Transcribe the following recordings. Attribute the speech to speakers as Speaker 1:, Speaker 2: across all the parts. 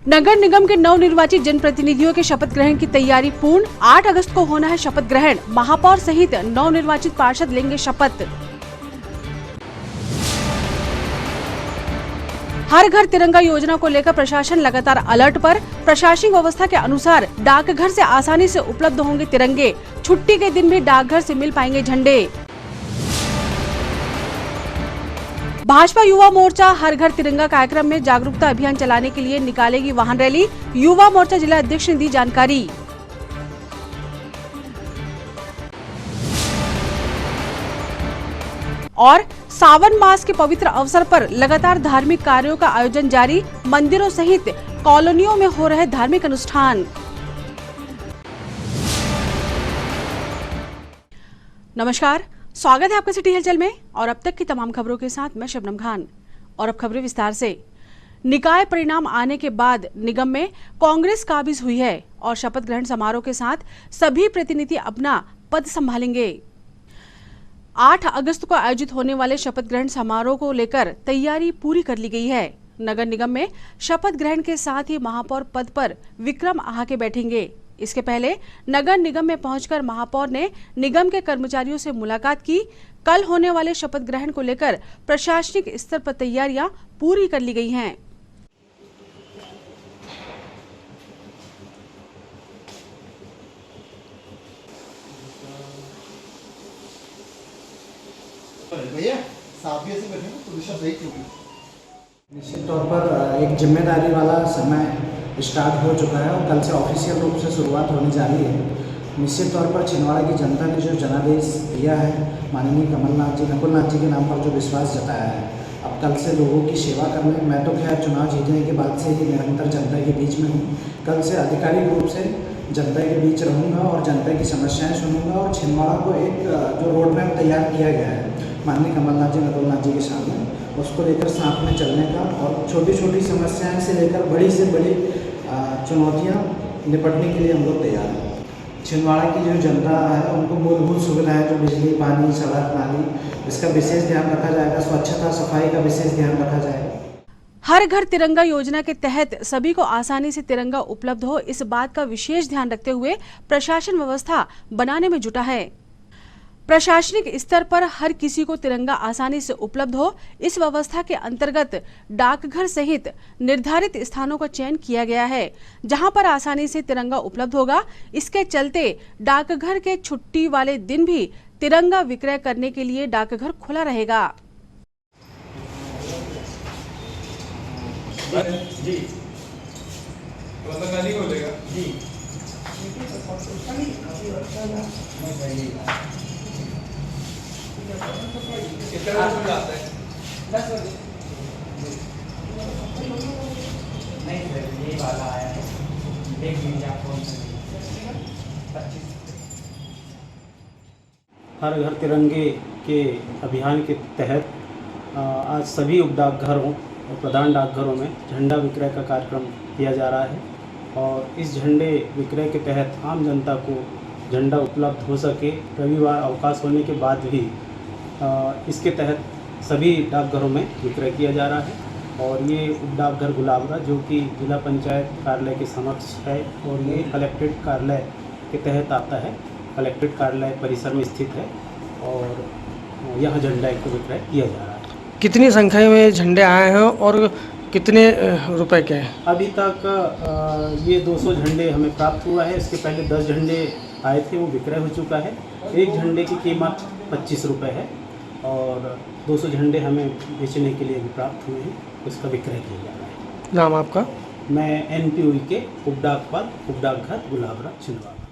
Speaker 1: नगर निगम के नवनिर्वाचित जनप्रतिनिधियों के शपथ ग्रहण की तैयारी पूर्ण। 8 अगस्त को होना है शपथ ग्रहण। महापौर सहित नवनिर्वाचित पार्षद लेंगे शपथ। हर घर तिरंगा योजना को लेकर प्रशासन लगातार अलर्ट पर। प्रशासनिक व्यवस्था के अनुसार डाकघर से आसानी से उपलब्ध होंगे तिरंगे। छुट्टी के दिन भी डाकघर से मिल पाएंगे झंडे। भाजपा युवा मोर्चा हर घर तिरंगा कार्यक्रम में जागरूकता अभियान चलाने के लिए निकालेगी वाहन रैली। युवा मोर्चा जिला अध्यक्ष ने दी जानकारी। और सावन मास के पवित्र अवसर पर लगातार धार्मिक कार्यों का आयोजन जारी। मंदिरों सहित कॉलोनियों में हो रहे धार्मिक अनुष्ठान। नमस्कार, स्वागत है आपका सिटी हलचल में और अब तक की तमाम खबरों के साथ मैं शबनम खान। और अब खबरें विस्तार से। निकाय परिणाम आने के बाद निगम में कांग्रेस काबिज हुई है और शपथ ग्रहण समारोह के साथ सभी प्रतिनिधि अपना पद संभालेंगे। 8 अगस्त को आयोजित होने वाले शपथ ग्रहण समारोह को लेकर तैयारी पूरी कर ली गई है। नगर निगम में शपथ ग्रहण के साथ ही महापौर पद पर विक्रम आहाके बैठेंगे। इसके पहले नगर निगम में पहुंचकर महापौर ने निगम के कर्मचारियों से मुलाकात की। कल होने वाले शपथ ग्रहण को लेकर प्रशासनिक स्तर पर तैयारियां पूरी कर ली गई हैं।
Speaker 2: भैया साफिया से बैठे तो दिशा सही क्यों?
Speaker 3: निश्चित तौर पर एक जिम्मेदारी वाला समय स्टार्ट हो चुका है और कल से ऑफिशियल रूप से शुरुआत होने जा रही है। निश्चित तौर पर छिंदवाड़ा की जनता ने जो जनादेश दिया है, माननीय कमलनाथ जी, नकुलनाथ जी के नाम पर जो विश्वास जताया है, अब कल से लोगों की सेवा करने, मैं तो खैर चुनाव जीतने के बाद से ही निरंतर जनता के बीच में हूँ। कल से आधिकारिक रूप से जनता के बीच रहूँगा और जनता की समस्याएं सुनूंगा और छिंदवाड़ा को एक जो रोड मैप तैयार किया गया है माननीय कमलनाथ जी, नकुलनाथ जी के सामने, उसको लेकर साथ में चलने का और छोटी छोटी समस्याएं से लेकर बड़ी से बड़ी चुनौतियां निपटने के लिए हम लोग तैयार हैं। छिंदवाड़ा की जो जनता है उनको मूलभूत सुविधाएं जो बिजली, पानी, सड़क, नाली, इसका विशेष ध्यान रखा जाएगा। स्वच्छता, सफाई का विशेष ध्यान रखा जाएगा।
Speaker 1: हर घर तिरंगा योजना के तहत सभी को आसानी से तिरंगा उपलब्ध हो, इस बात का विशेष ध्यान रखते हुए प्रशासन व्यवस्था बनाने में जुटा है। प्रशासनिक स्तर पर हर किसी को तिरंगा आसानी से उपलब्ध हो, इस व्यवस्था के अंतर्गत डाकघर सहित निर्धारित स्थानों का चयन किया गया है जहां पर आसानी से तिरंगा उपलब्ध होगा। इसके चलते डाकघर के छुट्टी वाले दिन भी तिरंगा विक्रय करने के लिए डाकघर खुला रहेगा।
Speaker 4: जी जी कितना जाता है? 10 बजे नहीं सर, ये वाला आया है। देख लीजिए आप कौन सा 25।
Speaker 5: हर घर तिरंगे के अभियान के तहत आज सभी उप डाकघरों और प्रधान डाकघरों में झंडा विक्रय का कार्यक्रम किया जा रहा है और इस झंडे विक्रय के तहत आम जनता को झंडा उपलब्ध हो सके। रविवार अवकाश होने के बाद भी इसके तहत सभी डाकघरों में विक्रय किया जा रहा है और ये उप डाकघर गुलाबरा जो कि जिला पंचायत कार्यालय के समक्ष है और ये कलेक्ट्रेट कार्यालय के तहत आता है। कलेक्ट्रेट कार्यालय परिसर में स्थित है और यह झंडा को विक्रय किया जा रहा है।
Speaker 6: कितनी संख्या में झंडे आए हैं और कितने रुपए के हैं?
Speaker 5: अभी तक ये 200 झंडे हमें प्राप्त हुआ है। इसके पहले 10 झंडे आए थे, वो विक्रय हो चुका है। एक झंडे की कीमत 25 रुपये है और 200 झंडे हमें बेचने के लिए भी प्राप्त हुए हैं, उसका विक्रय किया जा रहा है।
Speaker 6: नाम आपका?
Speaker 5: मैं NPUI के उप डाकघर गुलाबरा छिंदवाड़ा।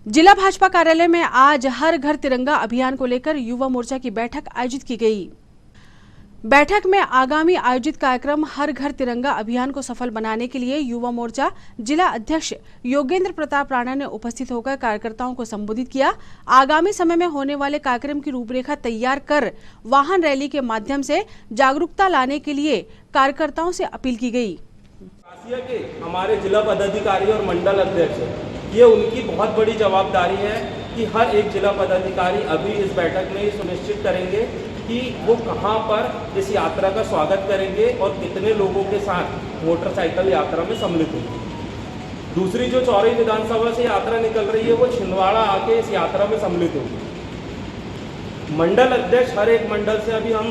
Speaker 1: जिला भाजपा कार्यालय में आज हर घर तिरंगा अभियान को लेकर युवा मोर्चा की बैठक आयोजित की गई। बैठक में आगामी आयोजित कार्यक्रम हर घर तिरंगा अभियान को सफल बनाने के लिए युवा मोर्चा जिला अध्यक्ष योगेंद्र प्रताप राणा ने उपस्थित होकर कार्यकर्ताओं को संबोधित किया। आगामी समय में होने वाले कार्यक्रम की रूपरेखा तैयार कर वाहन रैली के माध्यम से जागरूकता लाने के लिए कार्यकर्ताओं से अपील की गई।
Speaker 7: के हमारे जिला पदाधिकारी और मंडल अध्यक्ष, ये उनकी बहुत बड़ी जवाबदारी है कि हर एक जिला पदाधिकारी अभी इस बैठक में सुनिश्चित करेंगे कि वो कहाँ पर इस यात्रा का स्वागत करेंगे और कितने लोगों के साथ मोटरसाइकिल यात्रा में सम्मिलित होंगे। दूसरी जो चौरी विधानसभा से यात्रा निकल रही है वो छिंदवाड़ा आके इस यात्रा में सम्मिलित होगी। मंडल अध्यक्ष हर एक मंडल से, अभी हम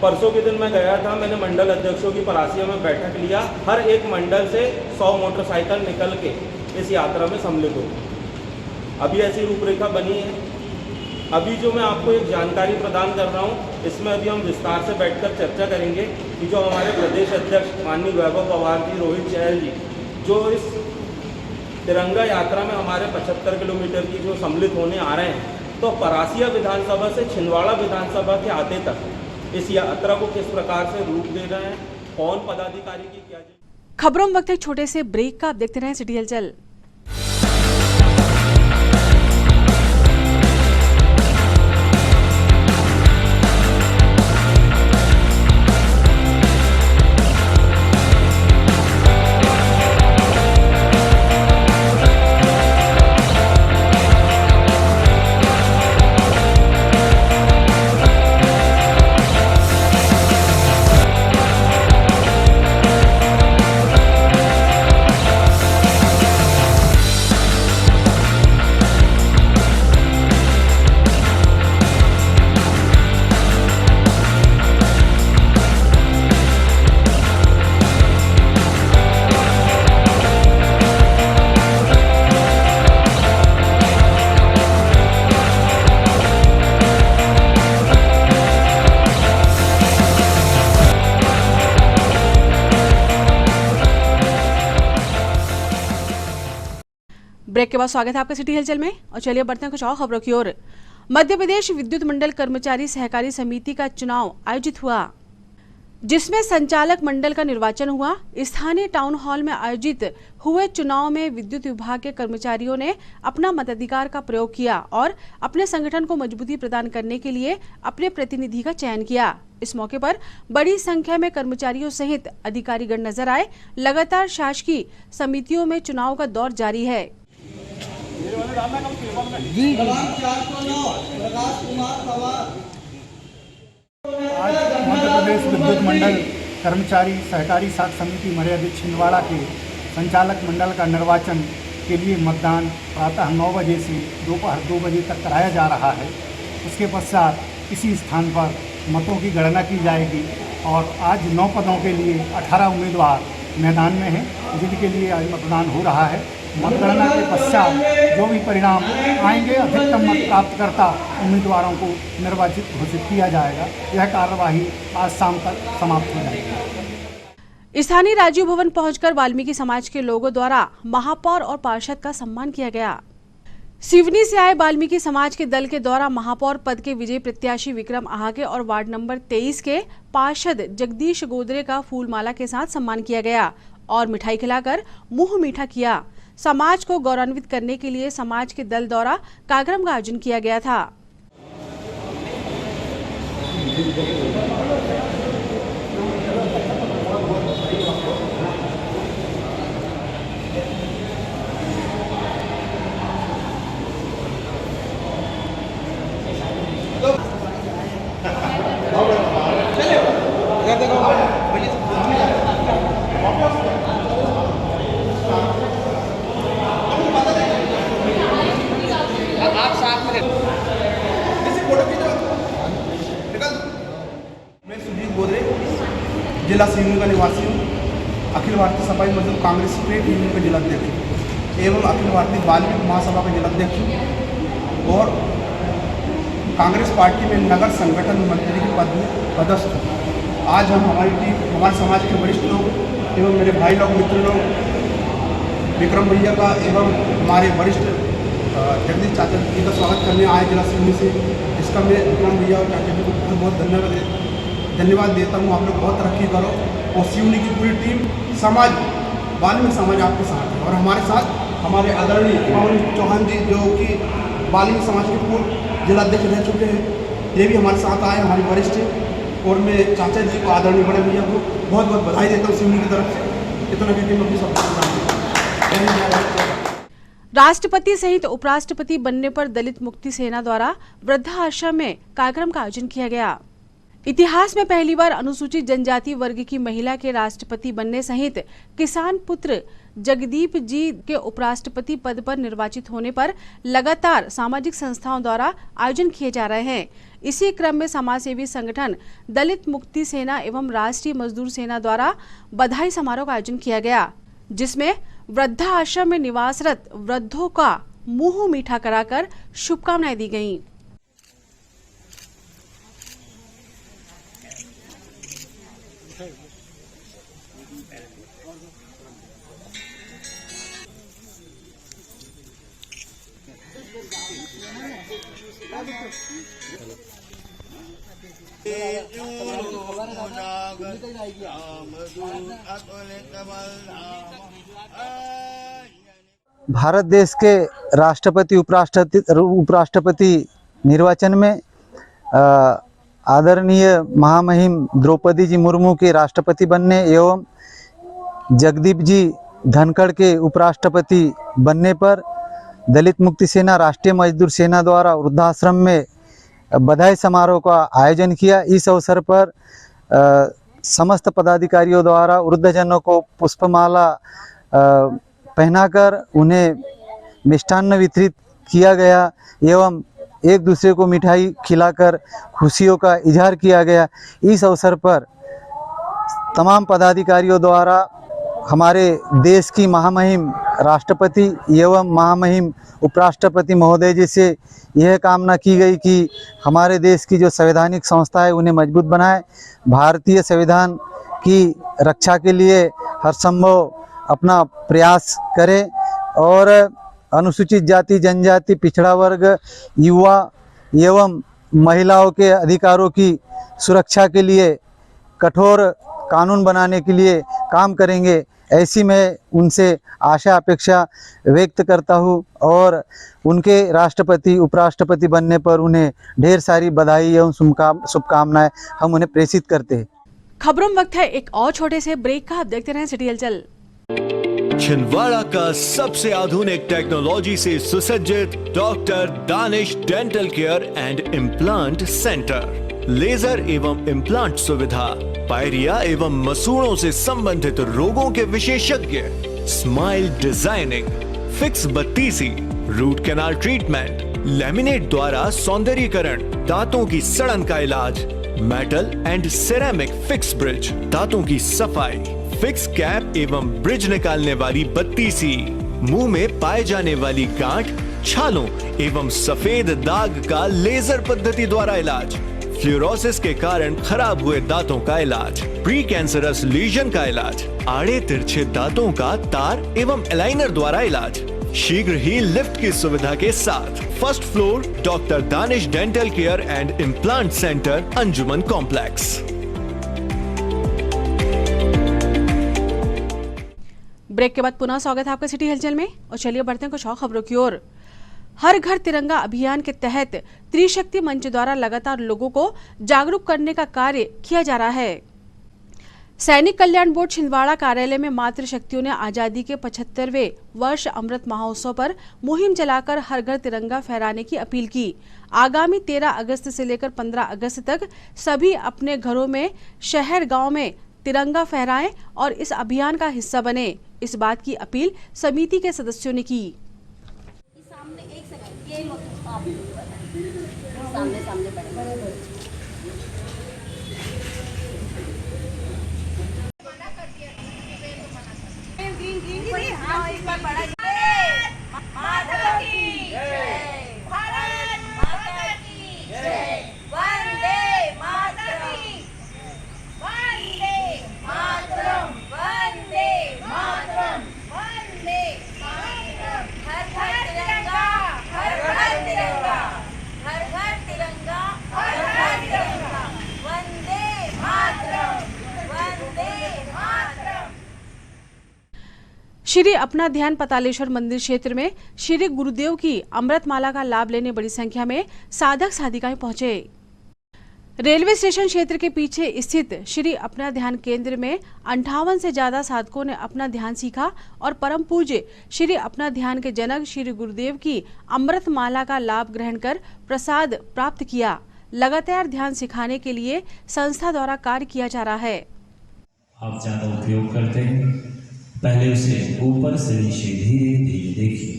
Speaker 7: परसों के दिन मैं गया था, मैंने मंडल अध्यक्षों की परासिया में बैठक लिया, हर एक मंडल से 100 मोटरसाइकिल निकल के इस यात्रा में सम्मिलित होगी। अभी ऐसी रूपरेखा बनी है। अभी जो मैं आपको एक जानकारी प्रदान कर रहा हूँ, इसमें अभी हम विस्तार से बैठकर चर्चा करेंगे कि जो हमारे प्रदेश अध्यक्ष माननीय वैभव पवार जी, रोहित चहल जी, जो इस तिरंगा यात्रा में हमारे 75 किलोमीटर की जो सम्मिलित होने आ रहे हैं, तो परासिया विधानसभा से छिंदवाड़ा विधानसभा के आते तक इस यात्रा को किस प्रकार से रूप दे रहे हैं, कौन पदाधिकारी की क्या।
Speaker 1: खबरों में वक्त एक छोटे से ब्रेक का। आप देखते रहें सिटी हलचल। ब्रेक के बाद स्वागत है आपका सिटी हलचल में। और चलिए बढ़ते हैं कुछ और खबरों की ओर। मध्य प्रदेश विद्युत मंडल कर्मचारी सहकारी समिति का चुनाव आयोजित हुआ, जिसमें संचालक मंडल का निर्वाचन हुआ। स्थानीय टाउन हॉल में आयोजित हुए चुनाव में विद्युत विभाग के कर्मचारियों ने अपना मताधिकार का प्रयोग किया और अपने संगठन को मजबूती प्रदान करने के लिए अपने प्रतिनिधि का चयन किया। इस मौके पर बड़ी संख्या में कर्मचारियों सहित अधिकारीगण नजर आए। लगातार शासकीय समितियों में चुनाव का दौर जारी है।
Speaker 8: आज मध्य प्रदेश विद्युत मंडल कर्मचारी सहकारी साख समिति मर्यादित छिंदवाड़ा के संचालक मंडल का निर्वाचन के लिए मतदान प्रातः 9 बजे से दोपहर 2 बजे तक कराया जा रहा है। उसके पश्चात इसी स्थान पर मतों की गणना की जाएगी और आज 9 पदों के लिए 18 उम्मीदवार मैदान में हैं, जिनके लिए आज मतदान हो रहा है। मतगणना के पश्चात जो भी परिणाम आएंगे, अधिकतम मत प्राप्तकर्ता उम्मीदवारों को निर्वाचित घोषित किया जाएगा। यह कार्यवाही आज शाम तक समाप्त हो जाएगी।
Speaker 1: स्थानीय राजीव भवन पहुंचकर वाल्मीकि समाज के लोगों द्वारा महापौर और पार्षद का सम्मान किया गया। सिवनी से आए वाल्मीकि समाज के दल के द्वारा महापौर पद के विजयी प्रत्याशी विक्रम आहागे और वार्ड नंबर 23 के पार्षद जगदीश गोदरे का फूलमाला के साथ सम्मान किया गया और मिठाई खिलाकर मुंह मीठा किया। समाज को गौरवान्वित करने के लिए समाज के दल द्वारा कार्यक्रम का आयोजन किया गया था।
Speaker 9: जिला सिवनी का निवासी हूँ। अखिल भारतीय सफाई मजदूर कांग्रेस स्टेट यूनियन का जिलाध्यक्ष हूँ एवं अखिल भारतीय वाल्मीकि महासभा का जिलाध्यक्ष हूँ और कांग्रेस पार्टी में नगर संगठन मंत्री के पद में पदस्थ हूँ। आज हम हमारी टीम, हमारे समाज के वरिष्ठ लोग एवं मेरे भाई लोग, मित्र लोग विक्रम भैया का एवं हमारे वरिष्ठ जगदीश चाचा जी का स्वागत करने आए जिला सिवनी से। इसका मैं विक्रम भैया और चाचा जी को बहुत बहुत धन्यवाद देता हूँ। आप लोग बहुत तरक्की करो और सिवनी की पूरी टीम, समाज, वाल्मीकि समाज आपके साथ है और हमारे साथ हमारे आदरणीय पवन चौहान जी जो कि वाल्मीकि समाज के पूर्व जिलाध्यक्ष रह चुके हैं, ये भी हमारे साथ आए, हमारे वरिष्ठ। और मैं चाचा जी को, आदरणीय बड़े भैया को बहुत बहुत बधाई देता हूँ सिवनी की तरफ से। इतना कहते हैं।
Speaker 1: राष्ट्रपति सहित उपराष्ट्रपति बनने पर दलित मुक्ति सेना द्वारा वृद्धाश्रम में कार्यक्रम का आयोजन किया गया। इतिहास में पहली बार अनुसूचित जनजाति वर्ग की महिला के राष्ट्रपति बनने सहित किसान पुत्र जगदीप जी के उपराष्ट्रपति पद पर निर्वाचित होने पर लगातार सामाजिक संस्थाओं द्वारा आयोजन किए जा रहे हैं। इसी क्रम में समाजसेवी संगठन दलित मुक्ति सेना एवं राष्ट्रीय मजदूर सेना द्वारा बधाई समारोह का आयोजन किया गया, जिसमें वृद्धाश्रम में निवासरत वृद्धों का मुंह मीठा कराकर शुभकामनाएं दी गईं।
Speaker 10: भारत देश के राष्ट्रपति उपराष्ट्रपति निर्वाचन में आदरणीय महामहिम द्रौपदी जी मुर्मू के राष्ट्रपति बनने एवं जगदीप जी धनखड़ के उपराष्ट्रपति बनने पर दलित मुक्ति सेना राष्ट्रीय मजदूर सेना द्वारा वृद्धाश्रम में बधाई समारोह का आयोजन किया। इस अवसर पर समस्त पदाधिकारियों द्वारा वृद्धजनों को पुष्पमाला पहनाकर उन्हें मिष्ठान्न वितरित किया गया एवं एक दूसरे को मिठाई खिलाकर खुशियों का इजहार किया गया। इस अवसर पर तमाम पदाधिकारियों द्वारा हमारे देश की महामहिम राष्ट्रपति एवं महामहिम उपराष्ट्रपति महोदय जी से यह कामना की गई कि हमारे देश की जो संवैधानिक संस्था है उन्हें मजबूत बनाए, भारतीय संविधान की रक्षा के लिए हर संभव अपना प्रयास करें और अनुसूचित जाति जनजाति पिछड़ा वर्ग युवा एवं महिलाओं के अधिकारों की सुरक्षा के लिए कठोर कानून बनाने के लिए काम करेंगे, ऐसी मैं उनसे आशा अपेक्षा व्यक्त करता हूं और उनके राष्ट्रपति उपराष्ट्रपति बनने पर उन्हें ढेर सारी बधाई एवं शुभकामनाएं हम उन्हें प्रेषित करते हैं।
Speaker 1: खबरों में वक्त है एक और छोटे से ब्रेक का। आप देखते रहें सिटी हलचल।
Speaker 11: छिंदवाड़ा का सबसे आधुनिक टेक्नोलॉजी से सुसज्जित doctor Danish dental care and implant center, laser एवं इम्प्लांट सुविधा, पायरिया एवं मसूड़ों से संबंधित रोगों के विशेषज्ञ, स्माइल डिजाइनिंग, फिक्स बत्तीसी, रूट कैनाल ट्रीटमेंट, लैमिनेट द्वारा सौंदर्यीकरण, दांतों की सड़न का इलाज, metal and ceramic fix bridge, दांतों की सफाई, फिक्स कैप एवं ब्रिज निकालने वाली बत्तीसी, मुंह में पाए जाने वाली गांठ, छालों एवं सफेद दाग का लेजर पद्धति द्वारा इलाज, फ्लोरोसिस के कारण खराब हुए दांतों का इलाज, प्री कैंसरस लीजन का इलाज, आड़े तिरछे दांतों का तार एवं एलाइनर द्वारा इलाज, शीघ्र ही लिफ्ट की सुविधा के साथ। First floor doctor Danish dental care and implant centre, Anjuman complex.
Speaker 1: Break के बाद पुनः स्वागत है आपका सिटी हलचल में और चलिए बढ़ते हैं कुछ और खबरों की ओर। हर घर तिरंगा अभियान के तहत त्रिशक्ति मंच द्वारा लगातार लोगों को जागरूक करने का कार्य किया जा रहा है। सैनिक कल्याण बोर्ड छिंदवाड़ा कार्यालय में मातृशक्तियों ने आजादी के 75वें वर्ष अमृत महोत्सव पर मुहिम चलाकर हर घर तिरंगा फहराने की अपील की। आगामी 13 अगस्त से लेकर 15 अगस्त तक सभी अपने घरों में, शहर गांव में तिरंगा फहराएं और इस अभियान का हिस्सा बने। इस बात की अपील समिति के सदस्यों ने की। श्री अपना ध्यान पतालेश्वर मंदिर क्षेत्र में श्री गुरुदेव की अमृतमाला का लाभ लेने बड़ी संख्या में साधक साधिकाएं पहुंचे। रेलवे स्टेशन क्षेत्र के पीछे स्थित श्री अपना ध्यान केंद्र में 58 से ज्यादा साधकों ने अपना ध्यान सीखा और परम पूज्य श्री अपना ध्यान के जनक श्री गुरुदेव की अमृत माला का लाभ ग्रहण कर प्रसाद प्राप्त किया। लगातार ध्यान सिखाने के लिए संस्था द्वारा कार्य किया जा रहा है।
Speaker 12: आप ज्यादा उपयोग करते हैं, पहले उसे ऊपर से नीचे धीरे धीरे देखिए।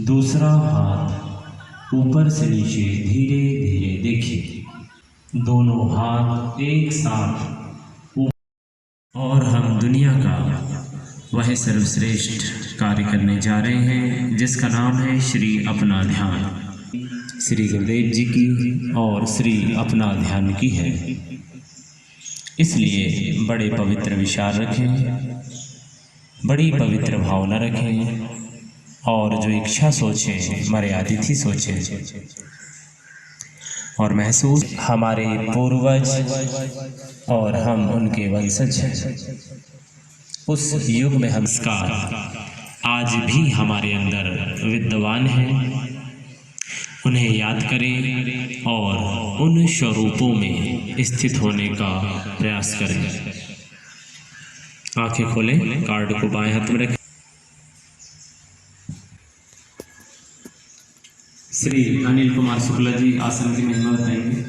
Speaker 12: दूसरा हाथ ऊपर से नीचे धीरे धीरे देखिए। दोनों हाथ एक साथ और हम दुनिया का वह सर्वश्रेष्ठ कार्य करने जा रहे हैं जिसका नाम है श्री अपना ध्यान। श्री गुरुदेव जी की और श्री अपना ध्यान की है, इसलिए बड़े पवित्र विचार रखें, बड़ी पवित्र भावना रखें और जो इच्छा सोचें मर्यादित ही सोचें और महसूस हमारे पूर्वज और हम उनके वंशज हैं। उस युग में हम संस्कार आज भी हमारे अंदर विद्यमान हैं, उन्हें याद करें और उन स्वरूपों में स्थित होने का प्रयास करें। आंखें खोलें, कार्ड को बाएं हाथ में रखें। श्री अनिल कुमार शुक्ला जी आसन की महिमा बताएंगे।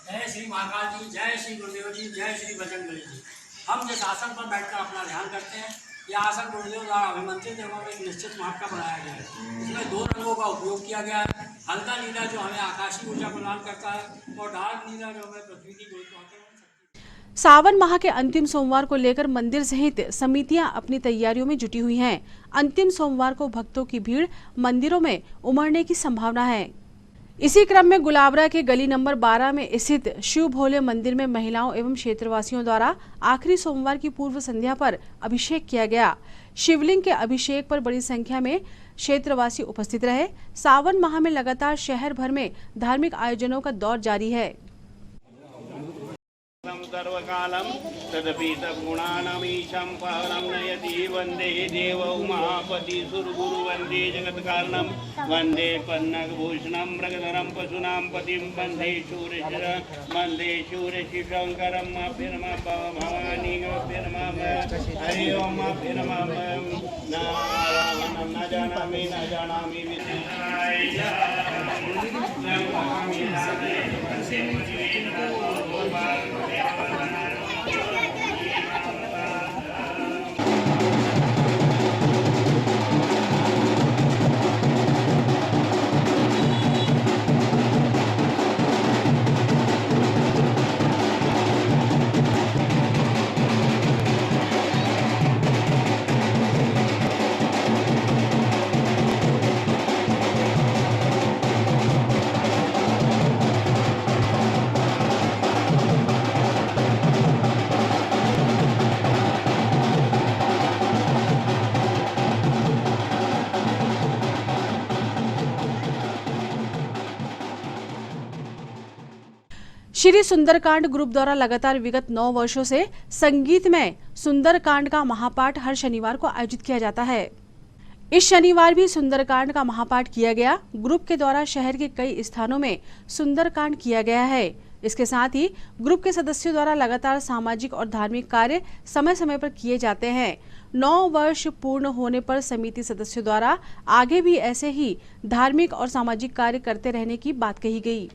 Speaker 13: जय श्री महाकाल जी, जय श्री गुरुदेव जी, जय श्री बजरंगबली जी। हम जिस आसन पर बैठकर अपना ध्यान करते हैं, यह आसन गुरुदेव द्वारा अभिमंत्रित एवं एक निश्चित महत्व का बनाया गया है। इसमें 2 रंगों का उपयोग किया गया है। हल्का नीला जो हमें आकाशीय ऊर्जा प्रदान करता है और डार्क नीला जो हमें पृथ्वी की गुरुत्वाकर्षण।
Speaker 1: सावन माह के अंतिम सोमवार को लेकर मंदिर सहित समितियां अपनी तैयारियों में जुटी हुई हैं। अंतिम सोमवार को भक्तों की भीड़ मंदिरों में उमड़ने की संभावना है। इसी क्रम में गुलाबरा के गली नंबर 12 में स्थित शिव भोले मंदिर में महिलाओं एवं क्षेत्रवासियों द्वारा आखिरी सोमवार की पूर्व संध्या पर अभिषेक किया गया। शिवलिंग के अभिषेक पर बड़ी संख्या में क्षेत्रवासी उपस्थित रहे। सावन माह में लगातार शहर भर में धार्मिक आयोजनों का दौर जारी है।
Speaker 14: सर्वकालं तदपीतगुणानामीशं पहलं नयति वन्दे देव उमापति सुरगुरु वन्दे जगत्कारणं वन्दे पन्नगभूषणं मृगधरं पशूनां पतिं वन्दे शूरशिशङ्करं अभ्यनमः भवानी अभ्यनमः हरि ओम अभ्यनमः न जानामि
Speaker 1: श्री सुंदरकांड ग्रुप द्वारा लगातार विगत 9 वर्षों से संगीत में सुंदरकांड का महापाठ हर शनिवार को आयोजित किया जाता है। इस शनिवार भी सुंदरकांड का महापाठ किया गया। ग्रुप के द्वारा शहर के कई स्थानों में सुंदरकांड किया गया है। इसके साथ ही ग्रुप के सदस्यों द्वारा लगातार सामाजिक और धार्मिक कार्य समय समय पर किए जाते हैं। 9 वर्ष पूर्ण होने पर समिति सदस्यों द्वारा आगे भी ऐसे ही धार्मिक और सामाजिक कार्य करते रहने की बात कही गई।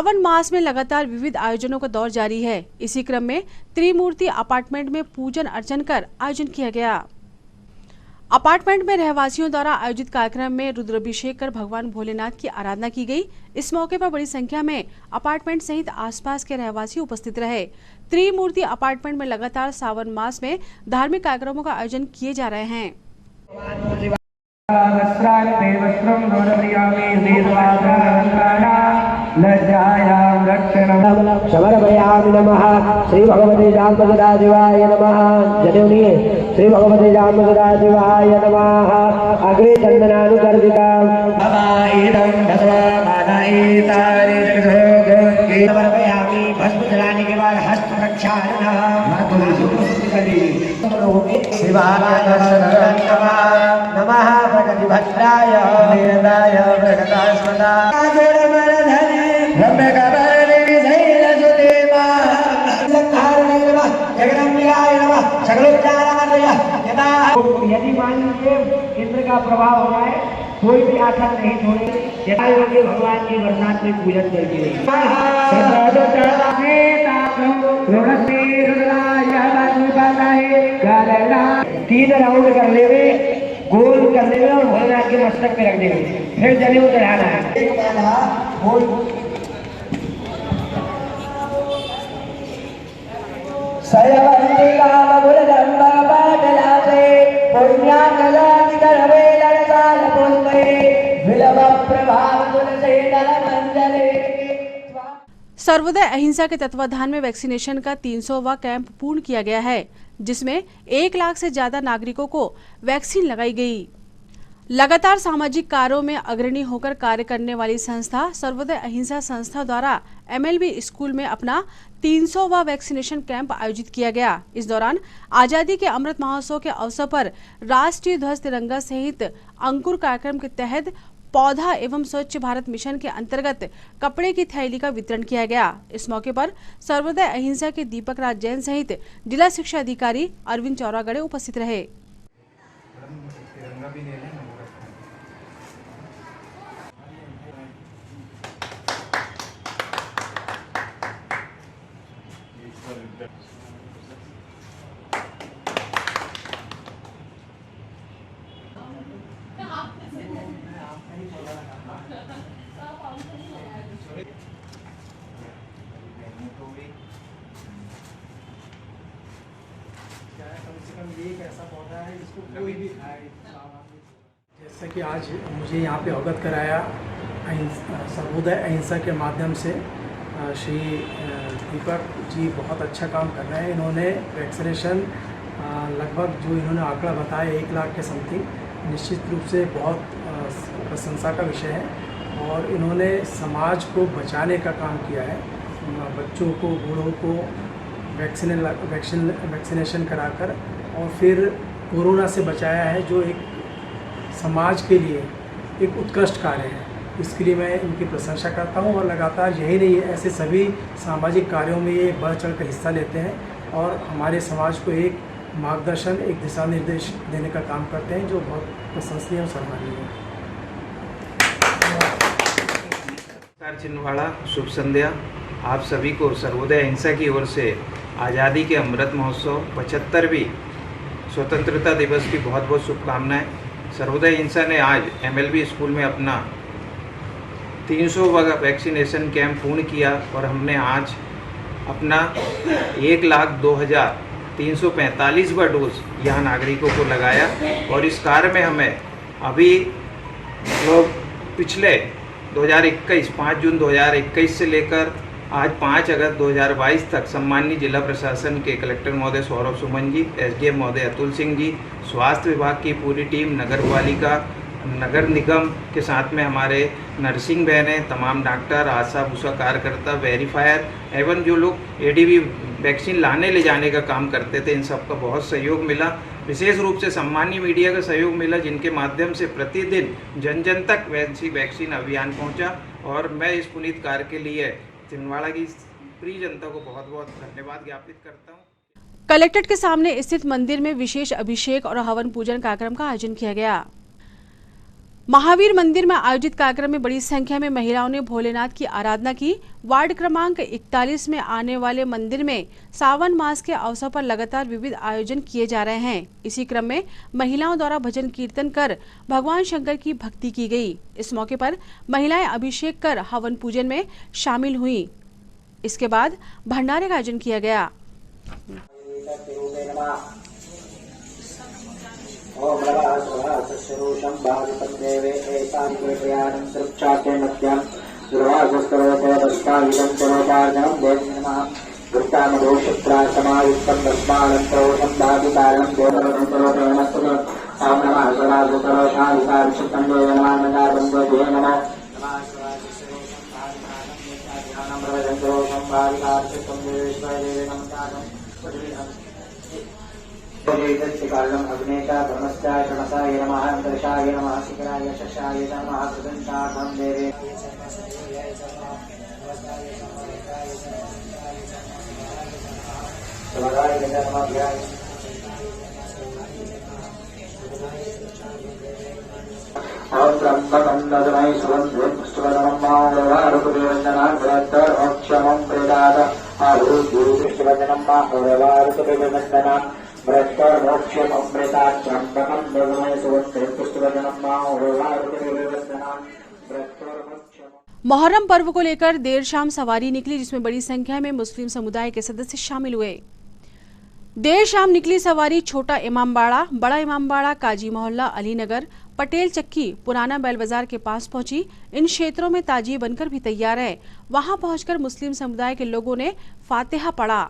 Speaker 1: सावन मास में लगातार विविध आयोजनों का दौर जारी है। इसी क्रम में त्रिमूर्ति अपार्टमेंट में पूजन अर्चन कर आयोजन किया गया। अपार्टमेंट में रहवासियों द्वारा आयोजित कार्यक्रम में रुद्राभिषेक कर भगवान भोलेनाथ की आराधना की गई। इस मौके पर बड़ी संख्या में अपार्टमेंट सहित आसपास के रहवासी उपस्थित रहे। त्रिमूर्ति अपार्टमेंट में लगातार सावन मास में धार्मिक कार्यक्रमों का आयोजन किए जा रहे हैं।
Speaker 4: समर्पयामि नमः श्री भगवते जाम्बुसदाशिवाय नमः। जनेऊनिये श्री भगवते जाम्बुसदाशिवाय नमः। अग्रे चंदनानुगर्भिता समर्पयामि। भस्म जलाने के बाद हस्त प्रक्षालनः नमः प्रगतिभद्राय वेदाय प्रगतास्मदाय यदि मान लीजिए इंद्र का प्रभाव हो जाए, कोई भी आशा नहीं छोड़े। यथायोग्य भगवान की बरसात में पूजन करके 3 राउंड करने में, गोल करने में और भोलेनाथ के मस्तक पे रखने में, फिर जनेऊ चढ़ाना है।
Speaker 1: सर्वोदय अहिंसा के तत्वाधान में वैक्सीनेशन का 300वां कैंप पूर्ण किया गया है, जिसमें 1 लाख से ज्यादा नागरिकों को वैक्सीन लगाई गई। लगातार सामाजिक कार्यों में अग्रणी होकर कार्य करने वाली संस्था सर्वोदय अहिंसा संस्था द्वारा MLB स्कूल में अपना 300वां वैक्सीनेशन कैंप आयोजित किया गया। इस दौरान आजादी के अमृत महोत्सव के अवसर पर राष्ट्रीय ध्वज तिरंगा सहित अंकुर कार्यक्रम के तहत पौधा एवं स्वच्छ भारत मिशन के अंतर्गत कपड़े की थैली का वितरण किया गया। इस मौके पर सर्वोदय अहिंसा के दीपक राज जैन सहित जिला शिक्षा अधिकारी अरविंद चौरागड़े उपस्थित रहे।
Speaker 6: जैसा कि आज मुझे यहाँ पे अवगत कराया सर्वोदय अहिंसा के माध्यम से श्री दीपक जी बहुत अच्छा काम कर रहे हैं। इन्होंने वैक्सीनेशन लगभग जो इन्होंने आंकड़ा बताया 1 लाख के समथिंग, निश्चित रूप से बहुत प्रशंसा का विषय है। और इन्होंने समाज को बचाने का काम किया है। बच्चों को, बूढ़ों को वैक्सीनेशन कराकर और फिर कोरोना से बचाया है, जो एक समाज के लिए एक उत्कृष्ट कार्य है। इसके लिए मैं इनकी प्रशंसा करता हूं और लगातार यही नहीं है, ऐसे सभी सामाजिक कार्यों में ये बढ़ चढ़ कर हिस्सा लेते हैं और हमारे समाज को एक मार्गदर्शन, एक दिशा निर्देश देने का काम करते हैं, जो बहुत प्रशंसनीय और सराहनीय है।
Speaker 15: छिंदवाड़ा, शुभ संध्या। आप सभी को सर्वोदय अहिंसा की ओर से आज़ादी के अमृत महोत्सव 75वीं स्वतंत्रता दिवस की बहुत बहुत शुभकामनाएं। सर्वोदय अहिंसा ने आज MLB स्कूल में अपना 300वां वैक्सीनेशन कैंप पूर्ण किया और हमने आज अपना 1,02,345वां डोज यहाँ नागरिकों को लगाया। और इस कार्य में हमें अभी लोग पिछले 2021 5 जून 2021 से लेकर आज 5 अगस्त 2022 तक सम्माननीय जिला प्रशासन के कलेक्टर महोदय सौरभ सुमन जी, SDM महोदय अतुल सिंह जी, स्वास्थ्य विभाग की पूरी टीम, नगर पालिका, नगर निगम के साथ में हमारे नर्सिंग बहनें, तमाम डॉक्टर, आशा भूषा कार्यकर्ता, वेरीफायर एवं जो लोग ADV वैक्सीन लाने ले जाने का काम करते थे, इन सब का बहुत सहयोग मिला। विशेष रूप से सम्मानीय मीडिया का सहयोग मिला, जिनके माध्यम से प्रतिदिन जन जन तक वैक्सीन अभियान पहुंचा। और मैं इस पुनीत कार्य के लिए छिंदवाड़ा की प्रिय जनता को बहुत बहुत धन्यवाद ज्ञापित करता हूँ।
Speaker 1: कलेक्ट्रेट के सामने स्थित मंदिर में विशेष अभिषेक और हवन पूजन कार्यक्रम का आयोजन किया गया। महावीर मंदिर में आयोजित कार्यक्रम में बड़ी संख्या में महिलाओं ने भोलेनाथ की आराधना की। वार्ड क्रमांक 41 में आने वाले मंदिर में सावन मास के अवसर पर लगातार विविध आयोजन किए जा रहे हैं। इसी क्रम में महिलाओं द्वारा भजन कीर्तन कर भगवान शंकर की भक्ति की गई। इस मौके पर महिलाएं अभिषेक कर हवन पूजन में शामिल हुई। इसके बाद भंडारे का आयोजन किया गया।
Speaker 4: ओम नमः स्वरासुरूषं भावितं देवे एतानि कृपयानं सृक्षाते मध्यं दुर्वासस्तरोपदस्ताविदं सरोपार्जनं देवी नमः वृत्तामदोषत्रासमायुक्तं तस्मानन्तरोषं भावितारं देवरं सरोपणमस्तु ओम नमः स्वरासुरोषावितारिषितं देवे नमः नगारं देवे नमः स्वरासुरोषं भावितारं ध्यानं प्रवदं सरोषं भावितारिषितं देवेश्वर देवे नमः कारणम अग्नेशा धर्मस्या शमसाय नमः अंतरिक्षाय नमः शिखराय शशाय नमः प्रदंशार्थं देवे समाधाय नमः और ब्रह्मकंदमय सुगंधे पुष्पवदनं मावरवारुकदेवन्दनां भरतर्क्षमं प्रेदाद आरुद्युष्टवदनं मावरवारुकदेवन्दनां भरतर मोक्षम अमृताक्षरम प्रकम दगमय सुवंते पुष्पवदनं मावरवारुकदेवन्दनां भरतर मोक्षम।
Speaker 1: मुहर्रम पर्व को लेकर देर शाम सवारी निकली, जिसमें बड़ी संख्या में मुस्लिम समुदाय के सदस्य शामिल हुए। देर शाम निकली सवारी छोटा इमामबाड़ा, बड़ा इमामबाड़ा, काजी मोहल्ला, अलीनगर, पटेल चक्की, पुराना बैल बाजार के पास पहुंची। इन क्षेत्रों में ताजिए बनकर भी तैयार है। वहां पहुंचकर मुस्लिम समुदाय के लोगों ने फातिहा पढ़ा।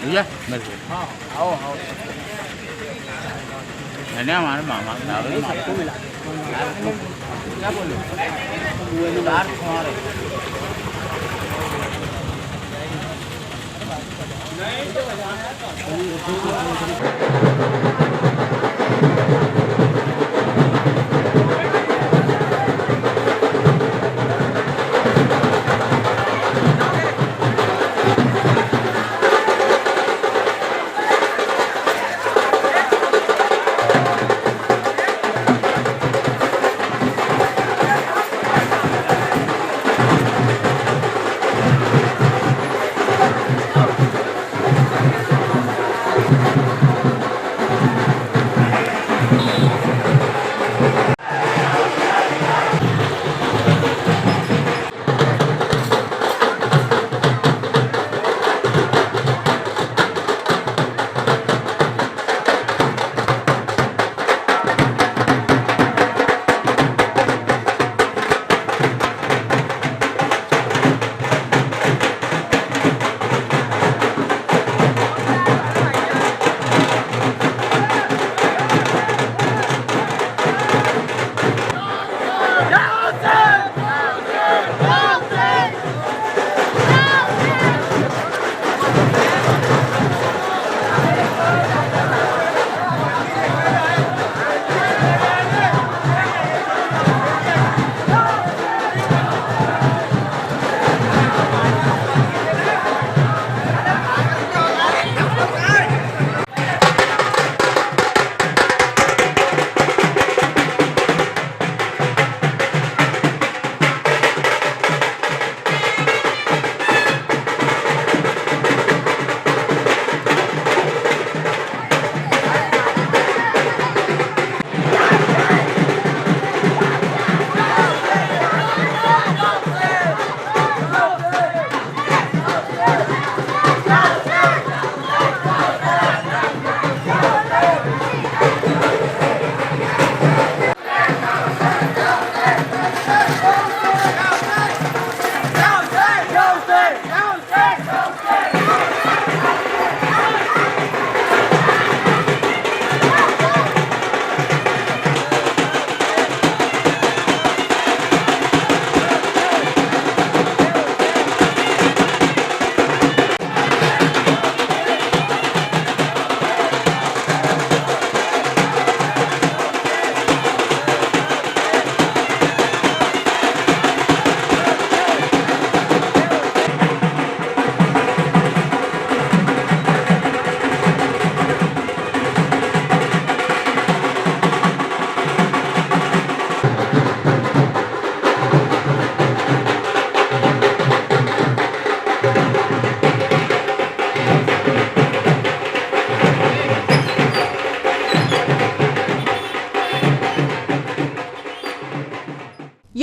Speaker 14: भैया आओ आओ मैंने हमारे मामा आपको मिला क्या बोलो हमारे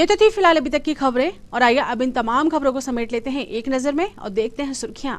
Speaker 1: ये तो थी फिलहाल अभी तक की खबरें, और आइए अब इन तमाम खबरों को समेट लेते हैं एक नजर में और देखते हैं सुर्खियां।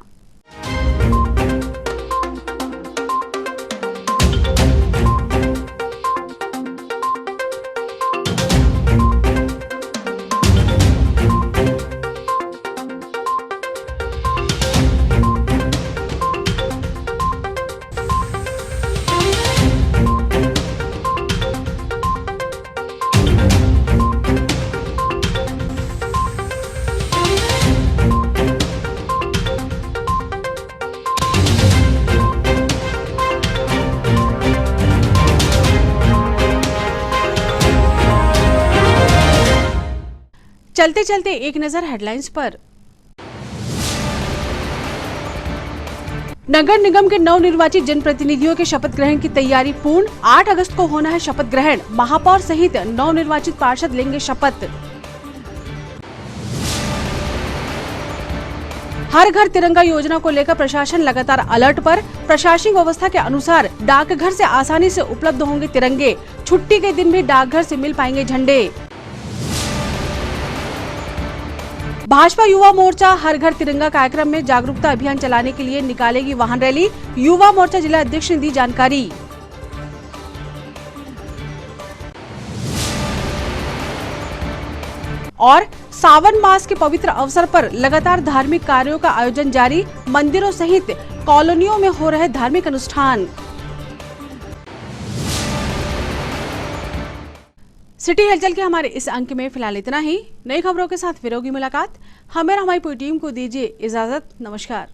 Speaker 1: चलते चलते एक नजर हेडलाइंस पर। नगर निगम के नवनिर्वाचित जनप्रतिनिधियों के शपथ ग्रहण की तैयारी पूर्ण। 8 अगस्त को होना है शपथ ग्रहण। महापौर सहित नवनिर्वाचित पार्षद लेंगे शपथ। हर घर तिरंगा योजना को लेकर प्रशासन लगातार अलर्ट पर। प्रशासनिक व्यवस्था के अनुसार डाकघर से आसानी से उपलब्ध होंगे तिरंगे। छुट्टी के दिन भी डाकघर से मिल पाएंगे झंडे। भाजपा युवा मोर्चा हर घर तिरंगा कार्यक्रम में जागरूकता अभियान चलाने के लिए निकालेगी वाहन रैली। युवा मोर्चा जिला अध्यक्ष ने दी जानकारी। और सावन मास के पवित्र अवसर पर लगातार धार्मिक कार्यों का आयोजन जारी। मंदिरों सहित कॉलोनियों में हो रहे धार्मिक अनुष्ठान। सिटी हलचल के हमारे इस अंक में फिलहाल इतना ही। नई खबरों के साथ फिर होगी मुलाकात। हमें और हमारी पूरी टीम को दीजिए इजाजत। नमस्कार।